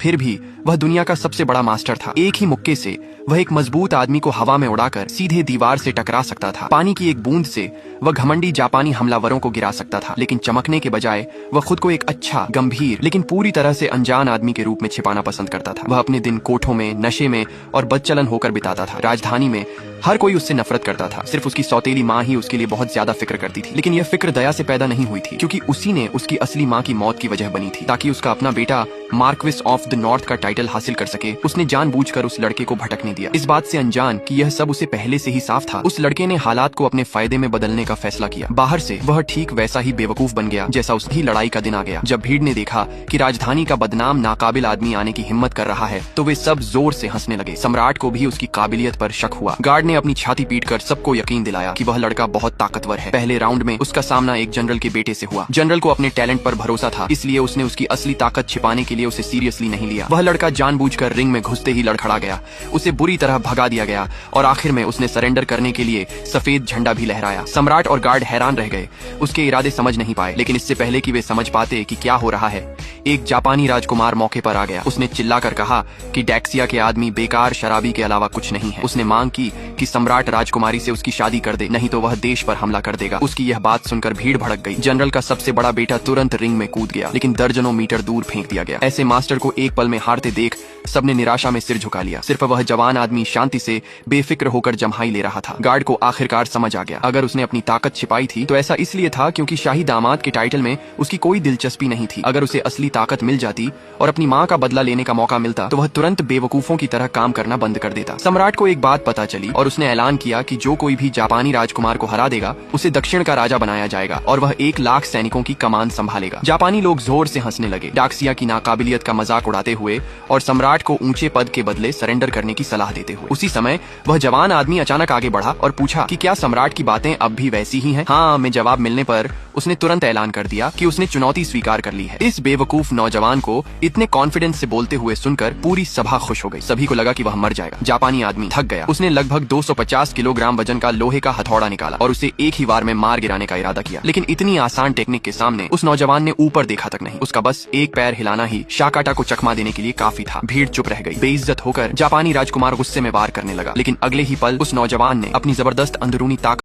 फिर भी वह दुनिया का सबसे बड़ा मास्टर था। एक ही मुक्के से वह एक मजबूत आदमी को हवा में उड़ाकर सीधे दीवार से टकरा सकता था। पानी की एक बूंद से वह घमंडी जापानी हमलावरों को गिरा सकता था, लेकिन चमकने के बजाय वह खुद को एक अच्छा, गंभीर लेकिन पूरी तरह से अनजान आदमी के रूप में छिपाना पसंद करता था। वह अपने दिन कोठों में, नशे में और बदचलन होकर बिताता था। राजधानी में हर कोई उससे नफरत करता था। सिर्फ उसकी सौतेली माँ ही उसके लिए बहुत ज्यादा फिक्र करती थी। लेकिन यह फिक्र दया से पैदा नहीं हुई थी, क्योंकि उसी ने उसकी असली माँ की मौत की वजह बनी थी। ताकि उसका अपना बेटा मार्क्विस ऑफ द नॉर्थ का टाइटल हासिल कर सके, उसने जानबूझकर उस लड़के को भटकने दिया। इस बात से अनजान कि यह सब उसे पहले से ही साफ था, उस लड़के ने हालात को अपने फायदे में बदलने का फैसला किया। बाहर से वह ठीक वैसा ही बेवकूफ बन गया जैसा उसकी लड़ाई का दिन आ गया। जब भीड़ ने देखा कि राजधानी का बदनाम नाकाबिल आदमी आने की हिम्मत कर रहा है, तो वे सब जोर से हंसने लगे। सम्राट को भी उसकी काबिलियत पर शक हुआ। गार्ड ने अपनी छाती पीटकर सबको यकीन दिलाया कि वह लड़का बहुत ताकतवर है। पहले राउंड में उसका सामना एक जनरल के बेटे से हुआ। जनरल को अपने टैलेंट पर भरोसा था, इसलिए उसने उसकी असली ताकत छिपाने के लिए उसे सीरियसली नहीं लिया। वह लड़का जानबूझकर रिंग में घुसते ही लड़खड़ा गया। उसे बुरी तरह भगा दिया गया और आखिर में उसने सरेंडर करने के लिए सफेद झंडा भी लहराया। सम्राट और गार्ड हैरान रह गए, उसके इरादे समझ नहीं पाए। लेकिन इससे पहले कि वे समझ पाते कि क्या हो रहा है, एक जापानी राजकुमार मौके पर आ गया। उसने चिल्लाकर कहा कि डैक्सिया के आदमी बेकार शराबी के अलावा कुछ नहीं है। उसने मांग की कि सम्राट राजकुमारी से उसकी शादी कर दे, नहीं तो वह देश पर हमला कर देगा। उसकी यह बात सुनकर भीड़ भड़क गई। जनरल का सबसे बड़ा बेटा तुरंत रिंग में कूद गया, लेकिन दर्जनों मीटर दूर फेंक दिया गया। ऐसे मास्टर को एक पल में हारते देख सबने निराशा में सिर झुका लिया। सिर्फ वह जवान आदमी शांति से बेफिक्र होकर जम्हाई ले रहा था। गार्ड को आखिरकार समझ आ गया, अगर उसने अपनी ताकत छिपाई थी तो ऐसा इसलिए था क्योंकि शाही दामाद के टाइटल में उसकी कोई दिलचस्पी नहीं थी। अगर उसे असली ताकत मिल जाती और अपनी माँ का बदला लेने का मौका मिलता, तो वह तुरंत बेवकूफों की तरह काम करना बंद कर देता। सम्राट को एक बात पता चली और उसने ऐलान किया कि जो कोई भी जापानी राजकुमार को हरा देगा, उसे दक्षिण का राजा बनाया जाएगा और वह 1 लाख सैनिकों की कमान संभालेगा। जापानी लोग जोर से हंसने लगे, डाक्सिया की नाकाबिलियत का मजाक उड़ाते हुए और सम्राट को ऊंचे पद के बदले सरेंडर करने की सलाह देते हुए। उसी समय वह जवान आदमी अचानक आगे बढ़ा और पूछा कि क्या सम्राट की बातें अब भी वैसी ही हैं? हाँ, में जवाब मिलने पर उसने तुरंत ऐलान कर दिया कि उसने चुनौती स्वीकार कर ली है। इस बेवकूफ नौजवान को इतने कॉन्फिडेंस से बोलते हुए सुनकर पूरी सभा खुश हो गई। सभी को लगा कि वह मर जाएगा। जापानी आदमी थक गया। उसने लगभग 250 किलोग्राम वजन का लोहे का हथौड़ा निकाला और उसे एक ही बार में मार गिराने का इरादा किया। लेकिन इतनी आसान टेक्निक के सामने उस नौजवान ने ऊपर देखा तक नहीं। उसका बस एक पैर हिलाना ही शाकाटा को चकमा देने के लिए काफी था। भीड़ चुप रह गई। बेइज्जत होकर जापानी राजकुमार गुस्से में वार करने लगा, लेकिन अगले ही पल उस नौजवान ने अपनी जबरदस्त अंदरूनी ताकत